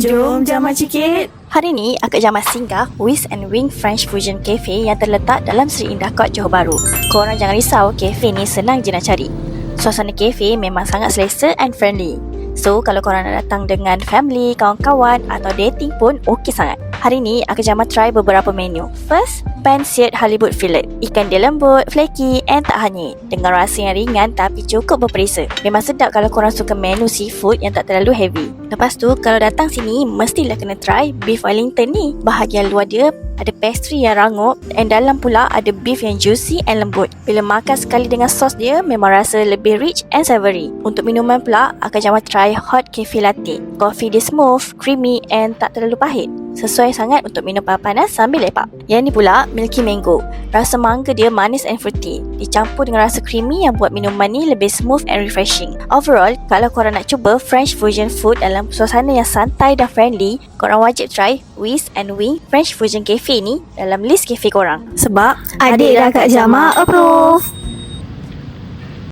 Jom jamah sikit. Hari ni, Akak Jamal singgah Whisk and Wing French Fusion Cafe yang terletak dalam Seri Indah Court, Johor Bahru. Korang jangan risau, kafe ni senang je nak cari. Suasana kafe memang sangat selesa and friendly. So, kalau korang nak datang dengan family, kawan-kawan atau dating pun okey sangat. Hari ni, Akak Jamal try beberapa menu. First, pan-seared halibut fillet. Ikan dia lembut, flaky and tak hanyut. Dengan rasa yang ringan tapi cukup berperisa. Memang sedap kalau korang suka menu seafood yang tak terlalu heavy. Lepas tu, kalau datang sini, mestilah kena try beef Wellington ni. Bahagian luar dia ada pastry yang rangup and dalam pula ada beef yang juicy and lembut. Bila makan sekali dengan sos dia, memang rasa lebih rich and savory. Untuk minuman pula, Akak Jamal try hot cafe latte. Coffee dia smooth, creamy and tak terlalu pahit. Sesuai sangat untuk minum panas sambil lepak. Yang ni pula, Milky Mango. Rasa mangga dia manis and fruity. Dicampur dengan rasa creamy yang buat minuman ni lebih smooth and refreshing. Overall, kalau korang nak cuba French fusion food dalam suasana yang santai dan friendly, korang wajib try Whisk and Wing French Fusion Cafe ni dalam list cafe korang. Sebab adik dah Kak Jamal approve.